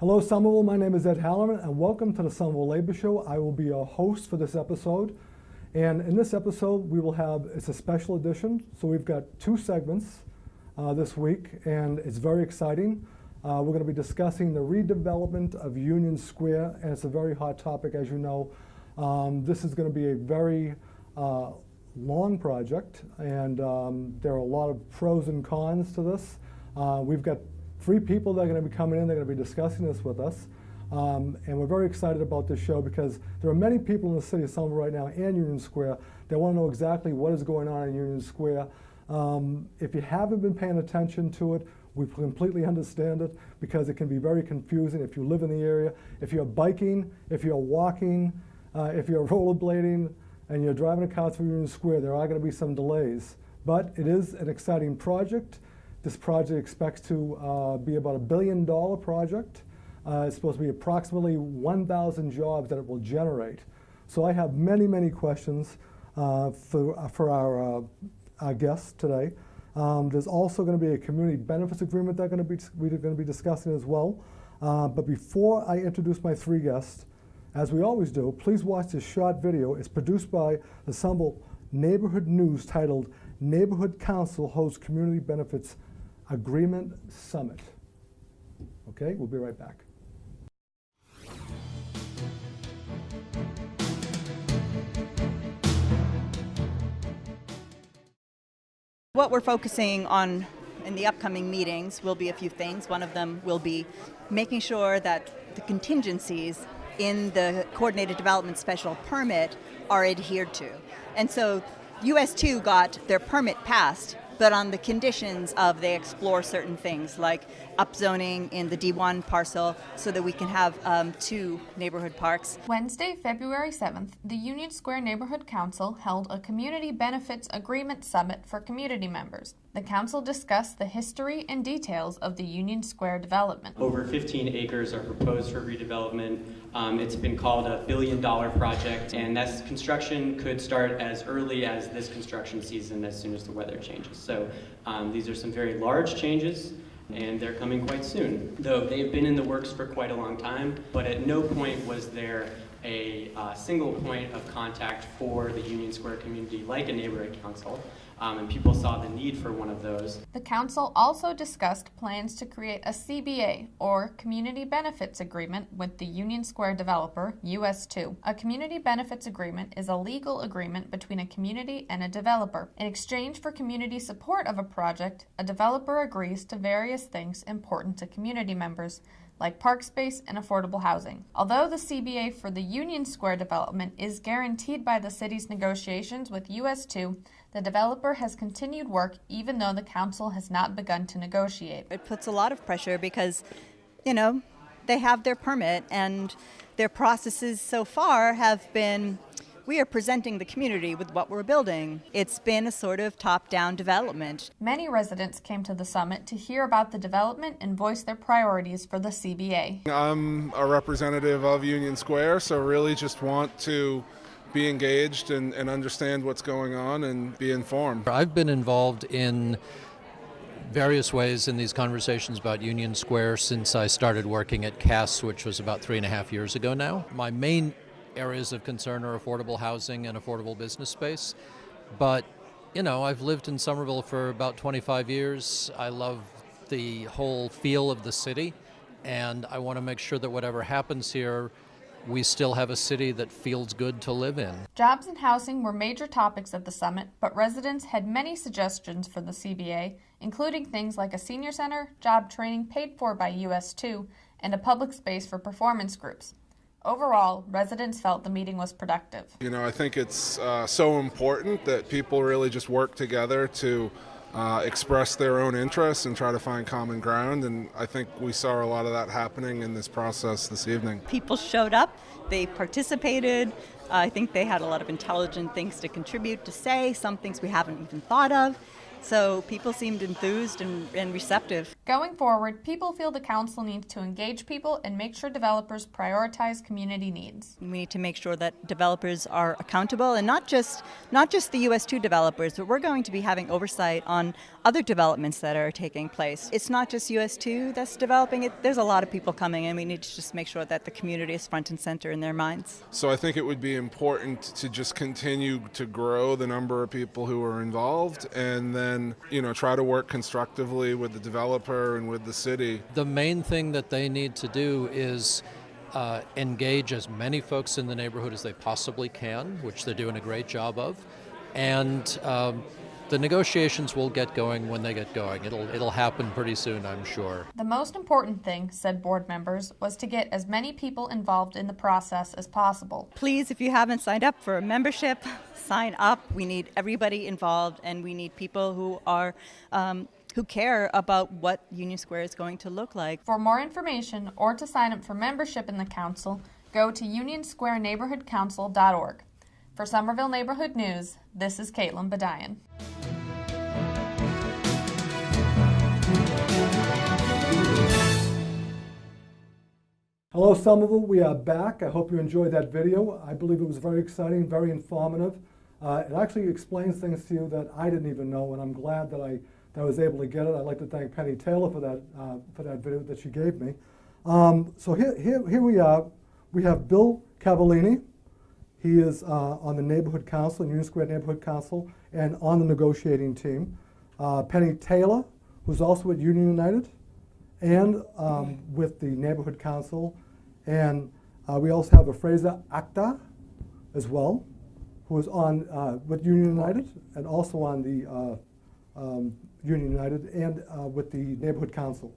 Hello Somerville, my name is Ed Halloran and welcome to the Somerville Labor Show. I will be your host for this episode. And in this episode we will have, it's a special edition, so we've got two segments this week and it's very exciting. We're going to be discussing the redevelopment of Union Square, and it's a very hot topic, as you know. This is going to be a very long project, and there are a lot of pros and cons to this. We've got three people that are going to be coming in, they're going to be discussing this with us. And we're very excited about this show because there are many people in the city of Somerville right now and Union Square that want to know exactly what is going on in Union Square. If you haven't been paying attention to it, we completely understand it because it can be very confusing if you live in the area. If you're biking, if you're walking, if you're rollerblading, and you're driving a car through Union Square, there are going to be some delays. But it is an exciting project. This project expects to be about $1 billion project. It's supposed to be approximately 1,000 jobs that it will generate. So I have many, many questions for our guests today. There's also going to be a community benefits agreement that we're going to be discussing as well. But before I introduce my three guests, as we always do, please watch this short video. It's produced by the Somerville Neighborhood News titled Neighborhood Council Hosts Community Benefits Agreement Summit. Okay, we'll be right back. What we're focusing on in the upcoming meetings will be a few things. One of them will be making sure that the contingencies in the Coordinated Development Special Permit are adhered to. And so US2 got their permit passed, but on the conditions of they explore certain things like upzoning in the D1 parcel so that we can have two neighborhood parks. Wednesday, February 7th, the Union Square Neighborhood Council held a Community Benefits Agreement Summit for community members. The council discussed the history and details of the Union Square development. Over 15 acres are proposed for redevelopment. It's been called a $1 billion project, and that construction could start as early as this construction season as soon as the weather changes. So these are some very large changes, and they're coming quite soon. Though they've been in the works for quite a long time, but at no point was there a single point of contact for the Union Square community like a neighborhood council. And people saw the need for one of those. The council also discussed plans to create a CBA, or Community Benefits Agreement, with the Union Square developer, US2. A Community Benefits Agreement is a legal agreement between a community and a developer. In exchange for community support of a project, a developer agrees to various things important to community members, like park space and affordable housing. Although the CBA for the Union Square development is guaranteed by the city's negotiations with US2, the developer has continued work even though the council has not begun to negotiate. It puts a lot of pressure because, you know, they have their permit and their processes so far have been, we are presenting the community with what we're building. It's been a sort of top-down development. Many residents came to the summit to hear about the development and voice their priorities for the CBA. I'm a representative of Union Square, so really just want to be engaged and understand what's going on and be informed. I've been involved in various ways in these conversations about Union Square since I started working at CAS, which was about 3.5 years ago now. My main areas of concern are affordable housing and affordable business space. But, you know, I've lived in Somerville for about 25 years. I love the whole feel of the city, and I want to make sure that whatever happens here, we still have a city that feels good to live in. Jobs and housing were major topics at the summit, but residents had many suggestions for the CBA, including things like a senior center, job training paid for by US2, and a public space for performance groups. Overall, residents felt the meeting was productive. You know, I think it's so important that people really just work together to express their own interests and try to find common ground, and I think we saw a lot of that happening in this process this evening. People showed up, they participated. I think they had a lot of intelligent things to contribute, to say, some things we haven't even thought of. So people seemed enthused and receptive. Going forward, people feel the council needs to engage people and make sure developers prioritize community needs. We need to make sure that developers are accountable, and not just the US2 developers, but we're going to be having oversight on other developments that are taking place. It's not just US2 that's developing it. There's a lot of people coming, and we need to just make sure that the community is front and center in their minds. So I think it would be important to just continue to grow the number of people who are involved, and then, try to work constructively with the developer and with the city. The main thing that they need to do is engage as many folks in the neighborhood as they possibly can, which they're doing a great job of, and the negotiations will get going when they get going. It'll happen pretty soon, I'm sure. The most important thing, said board members, was to get as many people involved in the process as possible. Please, if you haven't signed up for a membership, sign up. We need everybody involved, and we need people who care about what Union Square is going to look like. For more information or to sign up for membership in the council, go to unionsquareneighborhoodcouncil.org. For Somerville Neighborhood News, this is Caitlin Badian. Hello, Somerville. We are back. I hope you enjoyed that video. I believe it was very exciting, very informative. It actually explains things to you that I didn't even know, and I'm glad that I was able to get it. I'd like to thank Penny Taylor for that video that she gave me. So here we are. We have Bill Cavellini. He is on the Neighborhood Council, Union Square Neighborhood Council, and on the negotiating team. Penny Taylor, who's also at Union United, and with the Neighborhood Council. And we also have Afruza Akthar as well, who is on with Union United and also on the Union United and with the Neighborhood Council.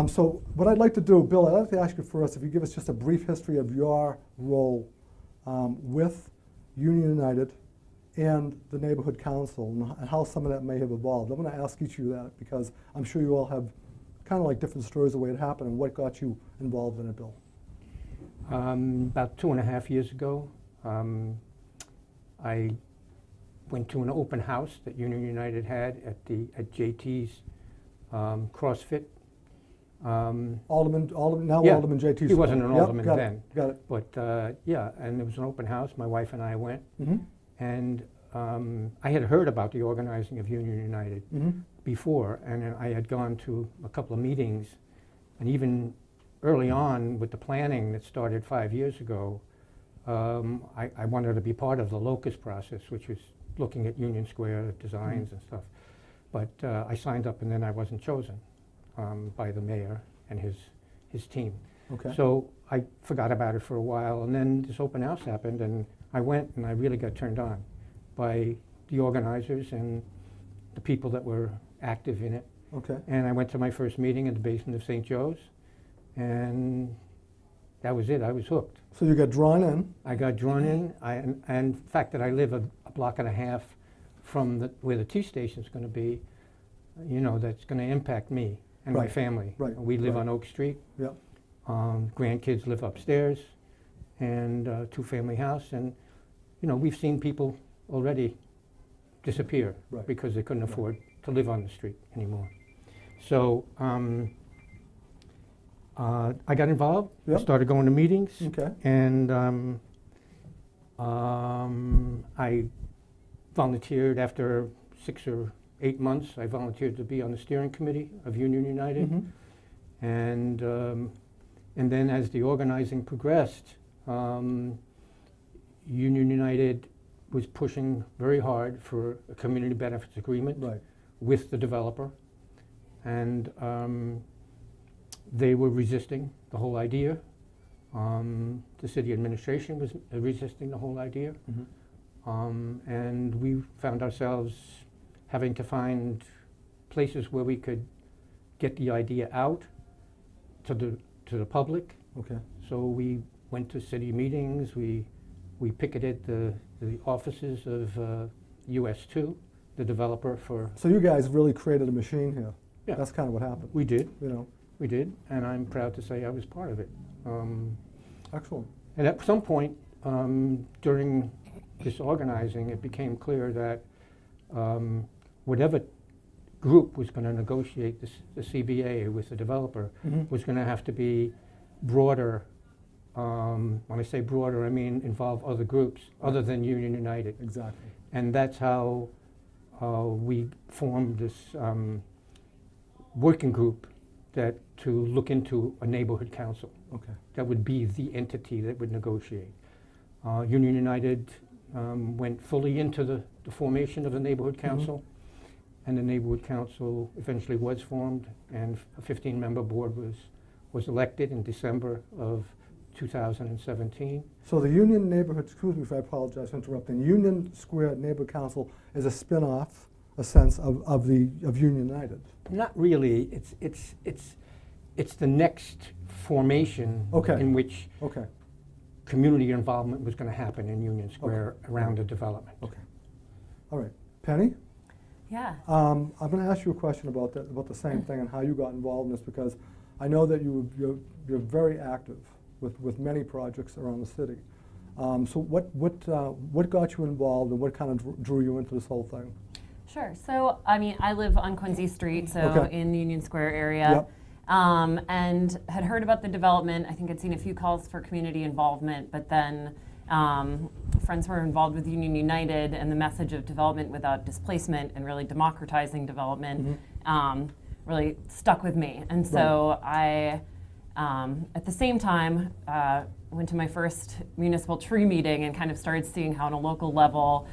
So what I'd like to do, Bill, I'd like to ask you first if you give us just a brief history of your role with Union United and the Neighborhood Council and how some of that may have evolved. I'm going to ask each of you that because I'm sure you all have kind of like different stories of the way it happened and what got you involved in it, Bill. About 2.5 years ago, I went to an open house that Union United had at JT's CrossFit. Alderman, Yeah, Alderman JT. he wasn't an alderman got then. It, got it. But yeah, and there was an open house. My wife and I went, and I had heard about the organizing of Union United before, and I had gone to a couple of meetings, and even early on with the planning that started 5 years ago, I wanted to be part of the locus process, which was looking at Union Square designs and stuff. But I signed up, and then I wasn't chosen by the mayor and his team. Okay. So I forgot about it for a while, and then this open house happened, and I went, and I really got turned on by the organizers and the people that were active in it. Okay. And I went to my first meeting in the basement of St. Joe's, and that was it. I was hooked. So you got drawn in. I got drawn in, and the fact that I live a block and a half from where the T station's going to be, that's going to impact me and my Right. family. Right. We live Right. on Oak Street. Yeah. Grandkids live upstairs, and two-family house, and we've seen people already disappear Right. because they couldn't afford to live on the street anymore. So I got involved. Yep. I started going to meetings, Okay. and I volunteered after 6 or 8 months. I volunteered to be on the steering committee of Union United, and then as the organizing progressed, Union United was pushing very hard for a community benefits agreement Right. with the developer, and they were resisting the whole idea. The city administration was resisting the whole idea, and we found ourselves having to find places where we could get the idea out to the public. Okay. So we went to city meetings. We picketed the offices of US2, the developer for. So you guys really created a machine here. Yeah. That's kind of what happened. We did. We did, and I'm proud to say I was part of it. Excellent. And at some point during this organizing, it became clear that whatever group was going to negotiate the CBA with the developer was going to have to be broader. When I say broader, I mean involve other groups other than Union United. Exactly. And that's how we formed this working group to look into a neighborhood council. Okay. That would be the entity that would negotiate. Union United went fully into the formation of the neighborhood council, and the neighborhood council eventually was formed, and a 15-member board was elected in December of 2017. So the Union Neighborhood, excuse me if I apologize for interrupting, Union Square Neighborhood Council is a spin-off, a sense of Union United. Not really. It's the next formation in which community involvement was going to happen in Union Square around the development. Okay. All right. Penny? Yeah. I'm going to ask you a question about the same thing and how you got involved in this, because I know that you're very active with many projects around the city. So what got you involved, and what kind of drew you into this whole thing? Sure. So, I mean, I live on Quincy Street, so in the Union Square area, and had heard about the development. I think I'd seen a few calls for community involvement, but then friends were involved with Union United, and the message of development without displacement and really democratizing development really stuck with me. And so I, at the same time, went to my first municipal tree meeting and kind of started seeing how on a local level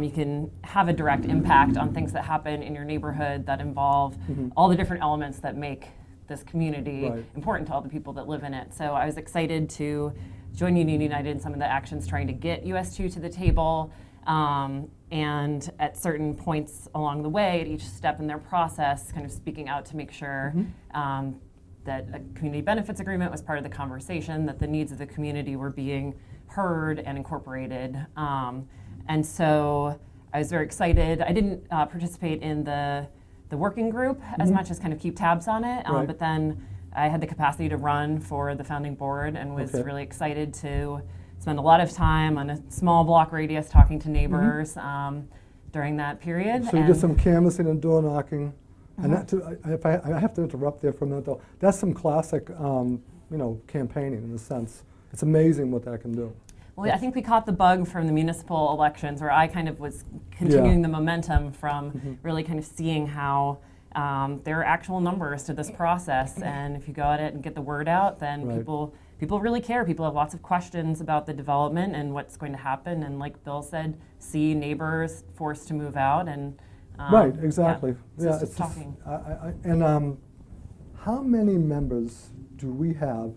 you can have a direct impact on things that happen in your neighborhood that involve all the different elements that make this community important to all the people that live in it. So I was excited to join Union United in some of the actions trying to get US2 to the table, and at certain points along the way, at each step in their process, kind of speaking out to make sure that a community benefits agreement was part of the conversation, that the needs of the community were being heard and incorporated. And so I was very excited. I didn't participate in the working group as much as kind of keep tabs on it, but then I had the capacity to run for the founding board and was really excited to spend a lot of time on a small block radius talking to neighbors during that period. So you did some canvassing and door knocking. And that too, if I have to interrupt there for a minute though, that's some classic campaigning in a sense. It's amazing what that can do. Well, I think we caught the bug from the municipal elections, where I kind of was continuing the momentum from really kind of seeing how there are actual numbers to this process, and if you go at it and get the word out, then people really care. People have lots of questions about the development and what's going to happen, and like Bill said, see neighbors forced to move out, and exactly. It's talking. How many members do we have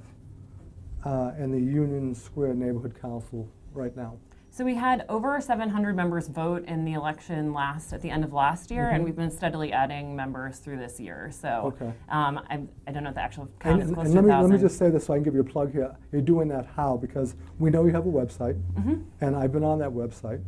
in the Union Square Neighborhood Council right now? So we had over 700 members vote in the election at the end of last year, and we've been steadily adding members through this year. So I don't know the actual count. It's close to 1,000. Let me just say this so I can give you a plug here. You're doing that how? Because we know you have a website, and I've been on that website,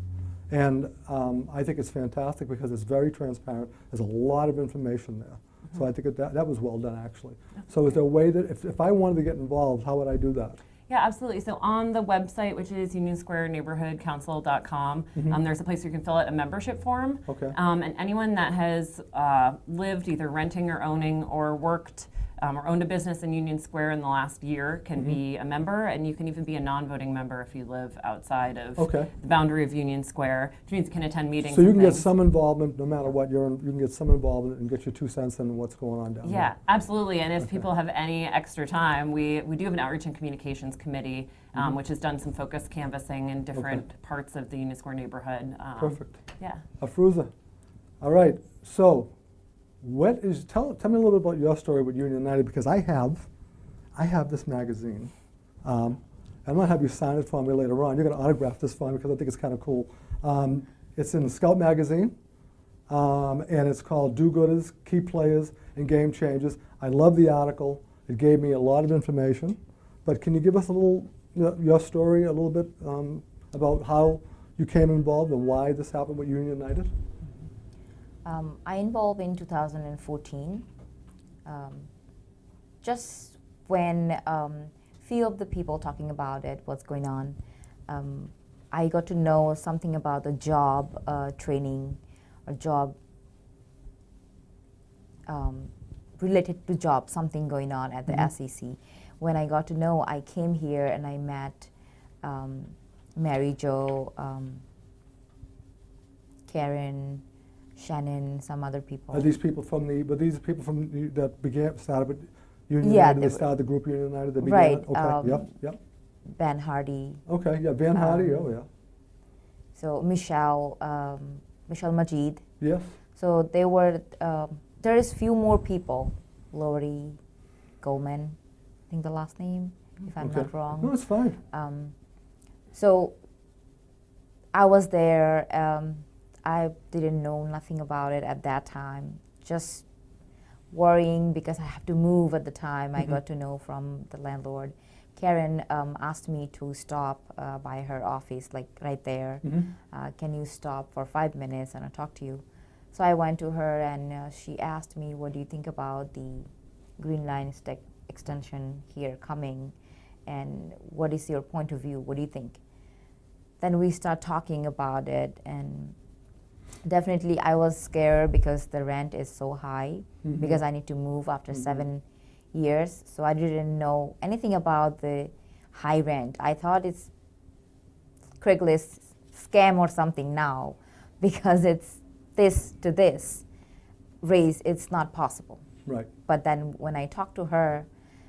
and I think it's fantastic because it's very transparent. There's a lot of information there. So I think that was well done, actually. So is there a way that if I wanted to get involved, how would I do that? Yeah, absolutely. So on the website, which is unionsquareneighborhoodcouncil.com, there's a place where you can fill out a membership form. And anyone that has lived either renting or owning or worked or owned a business in Union Square in the last year can be a member, and you can even be a non-voting member if you live outside of the boundary of Union Square, which means you can attend meetings. So you can get some involvement no matter what you're in. You can get some involvement and get your 2 cents in what's going on down there. Yeah, absolutely. And if people have any extra time, we do have an outreach and communications committee, which has done some focused canvassing in different parts of the Union Square neighborhood. Perfect. Yeah. Afruza. All right. So tell me a little bit about your story with Union United, because I have this magazine. I'm going to have you sign it for me later on. You're going to autograph this for me because I think it's kind of cool. It's in Scout Magazine, and it's called Do-Gooders, Key Players, and Game Changers. I love the article. It gave me a lot of information. But can you give us a little, your story a little bit about how you came involved and why this happened with Union United? I involved in 2014, just when few of the people talking about it, what's going on. I got to know something about the job training, or job related to job, something going on at the SEC. When I got to know, I came here and I met Mary Jo, Karen, Shannon, some other people. Are these people from that started with Union Yeah, United, they they started the group Union United that began Right, it? Okay, yep. Ben Hardy. Okay, yeah, Van Hardy, oh yeah. So Michelle Majid. Yes, So they were, there is few more people. Lori Goldman, I think the last name, if I'm okay. not wrong. No, it's fine. So I was there. I didn't know nothing about it at that time. Just worrying because I have to move at the time. I got to know from the landlord. Karen asked me to stop by her office, like right there. Can you stop for 5 minutes and I'll talk to you? So I went to her and she asked me, what do you think about the Green Line extension here coming? And what is your point of view? What do you think? Then we start talking about it, and definitely I was scared because the rent is so high, because I need to move after 7 years. So I didn't know anything about the high rent. I thought it's Craigslist scam or something now, because it's this to this raise, it's not possible. Right. But then when I talk to her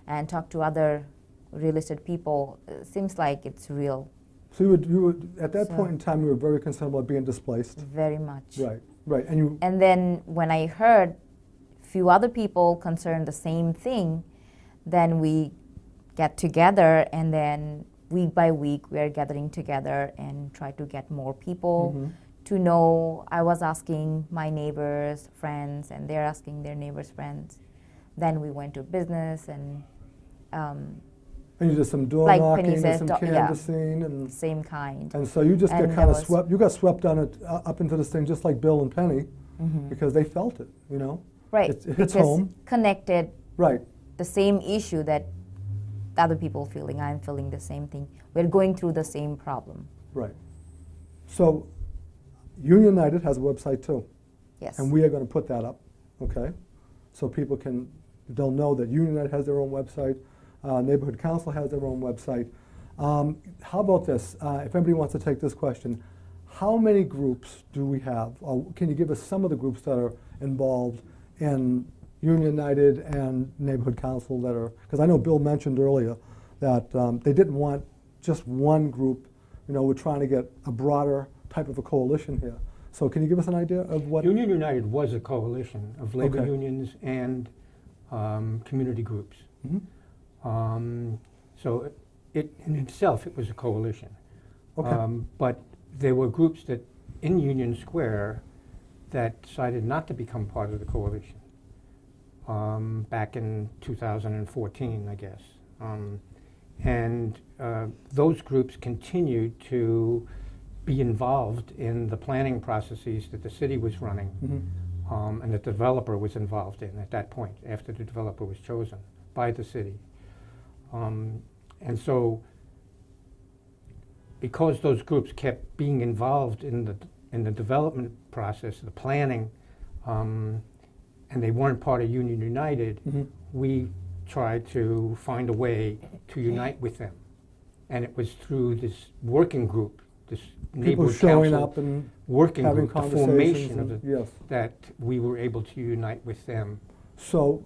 and talk to other real estate people, it seems like it's real. So you would at that point in time, you were very concerned about being displaced. Very much. Right, And then when I heard few other people concerned the same thing, then we get together, and then week by week we are gathering together and try to get more people to know. I was asking my neighbors, friends, and they're asking their neighbors' friends. Then we went to business and you did some door like knocking Penny and said, some yeah. canvassing and same kind. And so you just And get there kind of was- swept. You got swept on it up into this thing, just like Bill and Penny, because they felt it. You know, Right, it hits because home. connected Right, the same issue that other people feeling, I'm feeling the same thing. We're going through the same problem. right. So Union United has a website too, Yes. and we are going to put that up. Okay, so people they'll know that Union United has their own website. Neighborhood Council has their own website. How about this? If anybody wants to take this question, how many groups do we have? Or can you give us some of the groups that are involved in Union United and Neighborhood Council that are, because I know Bill mentioned earlier that they didn't want just one group. You know, we're trying to get a broader type of a coalition here. So can you give us an idea of what? Union United was a coalition of labor Okay. unions and community groups. So it in itself, it was a coalition. Okay. But there were groups that in Union Square that decided not to become part of the coalition back in 2014, I guess. Those groups continued to be involved in the planning processes that the city was running and the developer was involved in at that point, after the developer was chosen by the city. And so, because those groups kept being involved in the development process, the planning, and they weren't part of Union United, we tried to find a way to unite with them. And it was through this working group, this People neighborhood showing council up and working having group, the conversations formation of and- it, yes. that we were able to unite with them. So,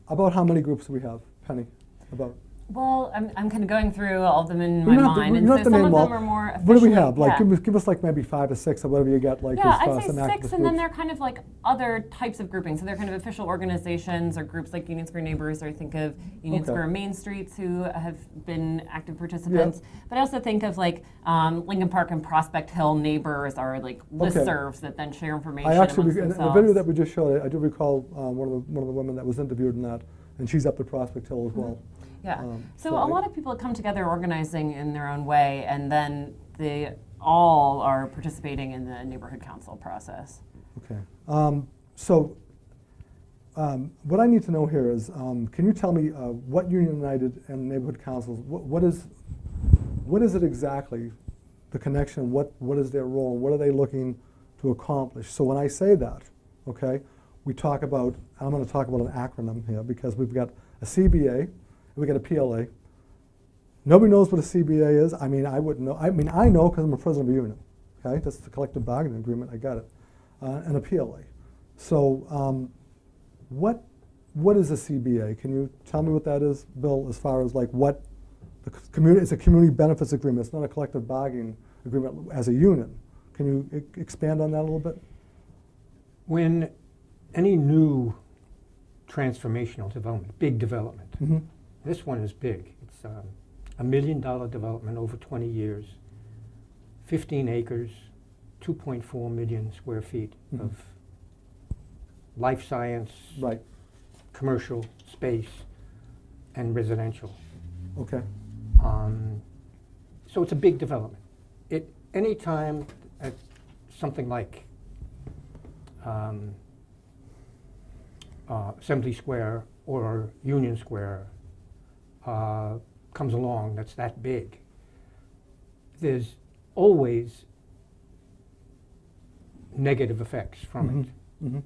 about how many groups do we have, Penny? About. Well, I'm kind of going through all of them in You my don't have to- mind, you and don't so have to some name of all. them are more officially. What do we have? Like, yeah. give us like maybe 5 or 6 or whatever you got. Like Yeah, as far I'd as say some 6, activist and then groups. they're kind of like other types of groupings. So they're kind of official organizations or groups like Union Square Neighbors, or I think of Union Okay. Square Main Streets, who have been active participants. But I also think of like Lincoln Park and Prospect Hill Neighbors are like listservs that then share information I actually, amongst in the themselves. video that we just showed, I do recall one of the women that was interviewed in that, and she's up at Prospect Hill as well. Yeah. so So I- a lot of people come together organizing in their own way, and then they all are participating in the neighborhood council process. Okay. What I need to know here is, can you tell me what Union United and neighborhood councils, what is it exactly, the connection, what is their role, what are they looking to accomplish? So when I say that, okay, we talk about, I'm going to talk about an acronym here because we've got a CBA and we got a PLA. Nobody knows what a CBA is. I mean, I wouldn't know. I mean, I know because I'm a president of a union. Okay, that's the collective bargaining agreement. I got it, and a PLA. So, what is a CBA? Can you tell me what that is, Bill? As far as like what the community, it's a community benefits agreement. It's not a collective bargaining agreement as a union. Can you expand on that a little bit? When any new transformational development, big development, this one is big. It's $1 million development over 20 years, 15 acres, 2.4 million square feet of life science, commercial space, and residential. Okay. So it's a big development. Any time at something like Assembly Square or Union Square comes along that's that big, there's always negative effects from it.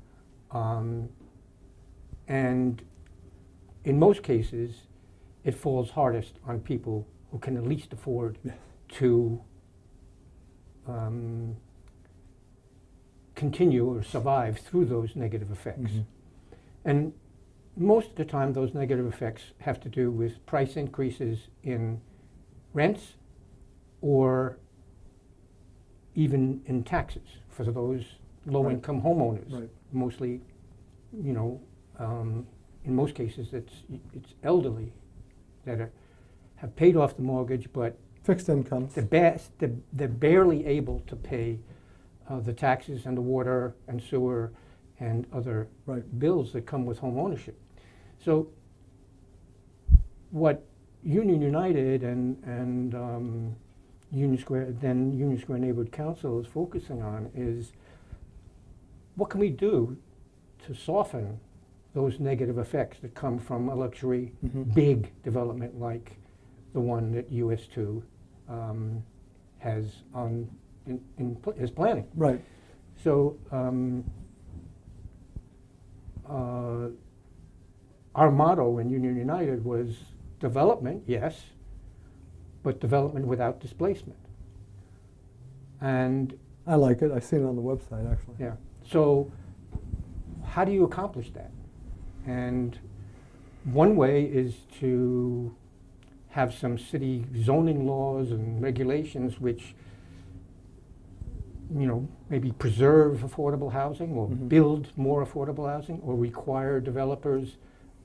And in most cases, it falls hardest on people who can at least afford to continue or survive through those negative effects. And most of the time, those negative effects have to do with price increases in rents or even in taxes for those low-income homeowners. Mostly, you know, in most cases, it's elderly that have paid off the mortgage, but fixed incomes. They're barely able to pay the taxes and the water and sewer and other bills that come with home ownership. So what Union United and Union Square Neighborhood Council is focusing on is what can we do to soften those negative effects that come from a luxury big development like the one that US2 has is planning. So our motto in Union United was development, yes, but development without displacement. And I like it. I've seen it on the website, actually. Yeah. So how do you accomplish that? And one way is to have some city zoning laws and regulations which, you know, maybe preserve affordable housing or build more affordable housing or require developers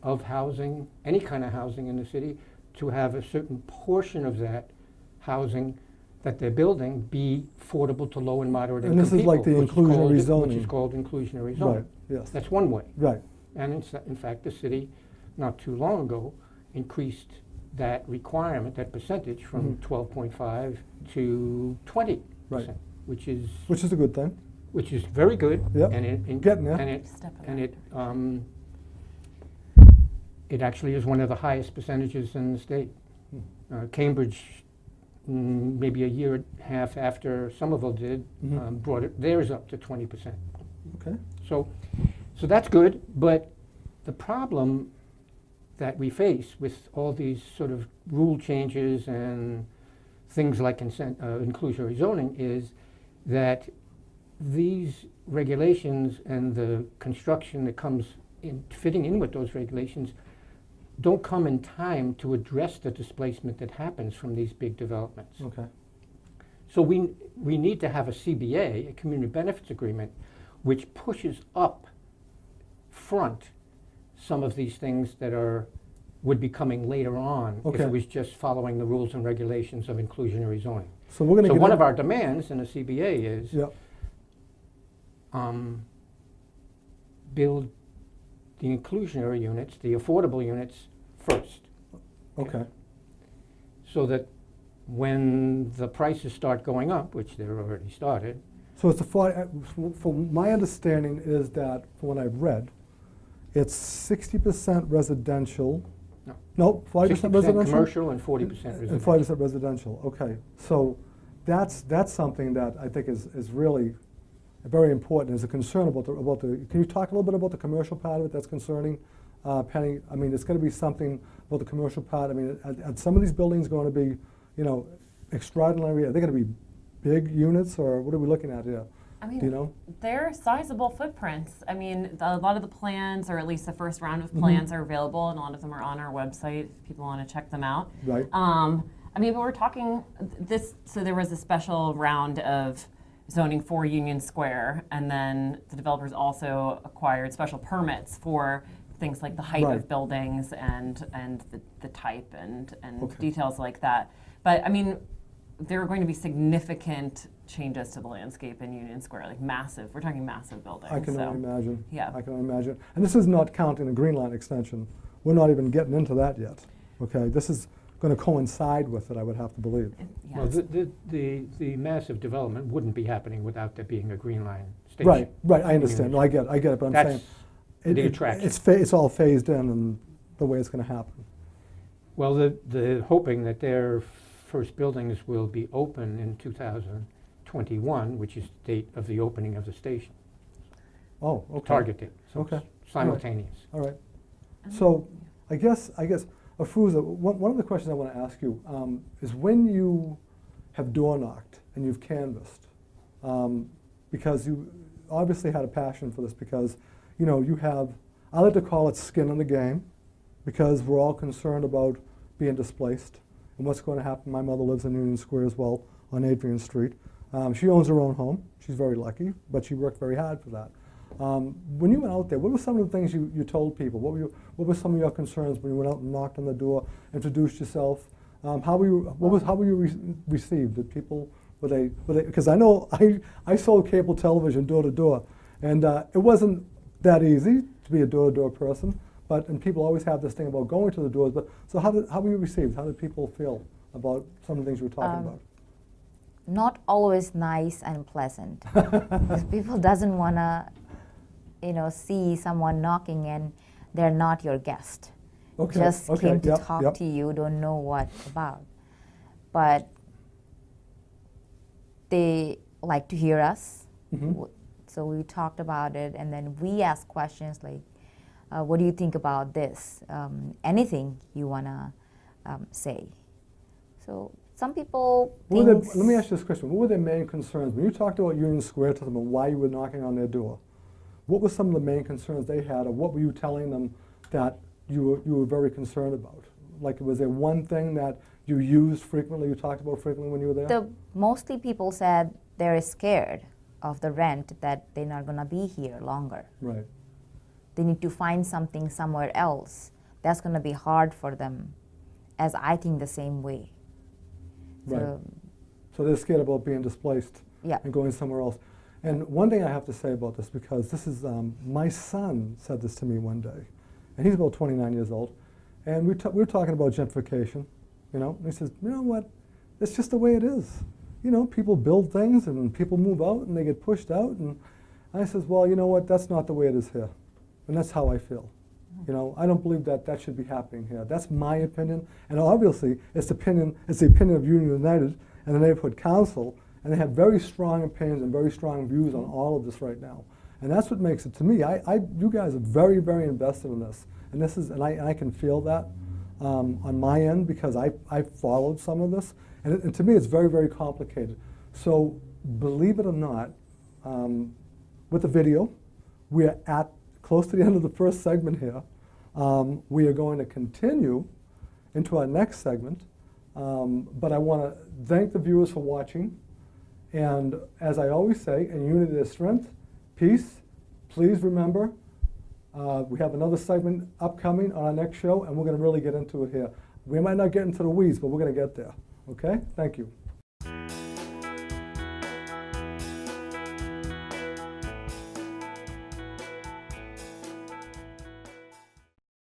of housing, any kind of housing in the city, to have a certain portion of that housing that they're building be affordable to low and moderate income people. And this is like the inclusionary zoning. Which is called inclusionary zoning. Yes. That's one way. Right. And in fact, the city, not too long ago, increased that requirement, that percentage, from 12.5 to 20%, which is a good thing. Which is very good. Yep. And Getting there. It actually is one of the highest percentages in the state. Cambridge, maybe a year and a half after Somerville did, brought theirs up to 20%. Okay. So that's good, but the problem that we face with all these sort of rule changes and things like inclusionary zoning is that these regulations and the construction that comes in fitting in with those regulations don't come in time to address the displacement that happens from these big developments. Okay. So we need to have a CBA, a community benefits agreement, which pushes up front some of these things that would be coming later on if it was just following the rules and regulations of inclusionary zoning. So we're going to one of our demands in a CBA is build the inclusionary units, the affordable units first. Okay. So that when the prices start going up, which they're already started. So it's from my understanding is that, from what I've read, it's 60% residential. No, 40% residential? Commercial and 40% residential. And 40% residential, okay. So that's something that I think is really very important. There's a concern about the. Can you talk a little bit about the commercial part of it that's concerning, Penny? I mean, it's going to be something about the commercial part. I mean, are some of these buildings going to be, extraordinary? Are they going to be big units, or what are we looking at here? I mean, do you know? They're sizable footprints. I mean, a lot of the plans, or at least the first round of plans, are available, and a lot of them are on our website if people want to check them out. Right. I mean, but we're talking this. So there was a special round of zoning for Union Square, and then the developers also acquired special permits for things like the height Right. of buildings and the type and Okay. details like that. But I mean, there are going to be significant changes to the landscape in Union Square, like massive. We're talking massive buildings. I can so. only imagine. Yeah. I can only imagine. And this is not counting the Green Line extension. We're not even getting into that yet. Okay, this is going to coincide with it, I would have to believe. Yeah, Well, it's- the massive development wouldn't be happening without there being a Green Line station. Right, I understand. No, I get it, but I'm That's saying the attraction. it's all phased in and the way it's going to happen. Well, the hoping that their first buildings will be open in 2021, which is the date of the opening of the station. Oh, okay. Target date. So Okay. it's simultaneous. All right. So I guess, Afruza, one of the questions I want to ask you is when you have door knocked and you've canvassed, because you obviously had a passion for this, because you have, I like to call it skin in the game, because we're all concerned about being displaced and what's going to happen. My mother lives in Union Square as well on Adrian Street. She owns her own home. She's very lucky, but she worked very hard for that. When you went out there, what were some of the things you told people? What were some of your concerns when you went out and knocked on the door, introduced yourself? How were you received? Did people were they because I know I sold cable television door to door, and it wasn't that easy to be a door to door person. And people always have this thing about going to the doors. But so how were you received? How did people feel about some of the things you were talking about? Not always nice and pleasant. Because people doesn't want to, see someone knocking and they're not your guest. Okay. Just okay. came to Yep. talk Yep. to you, don't know what about. But they like to hear us. Mhm. So we talked about it, and then we asked questions like, what do you think about this? Anything you want to say. So some people think... Let me ask you this question. What were their main concerns? When you talked about Union Square to them and why you were knocking on their door, what were some of the main concerns they had, or what were you telling them that you were very concerned about? Like, was there one thing that you used frequently, you talked about frequently when you were there? Mostly people said they're scared of the rent, that they're not going to be here longer. Right. They need to find something somewhere else. That's going to be hard for them, as I think the same way. Right. So they're scared about being displaced Yeah. and going somewhere else. And one thing I have to say about this, because this is, my son said this to me one day, and he's about 29 years old, and we were talking about gentrification, and he says, you know what, it's just the way it is. People build things and people move out and they get pushed out, and I says, well, you know what, that's not the way it is here, and that's how I feel. I don't believe that should be happening here. That's my opinion, and obviously it's the opinion of Union United and the Neighborhood Council, and they have very strong opinions and very strong views on all of this right now. And that's what makes it, to me, you guys are very, very invested in this. And I can feel that on my end, because I followed some of this. And to me, it's very, very complicated. So believe it or not, with the video, we are at close to the end of the first segment here. We are going to continue into our next segment. But I want to thank the viewers for watching. And as I always say, in unity there's strength, peace. Please remember, we have another segment upcoming on our next show, and we're going to really get into it here. We might not get into the weeds, but we're going to get there. Okay? Thank you.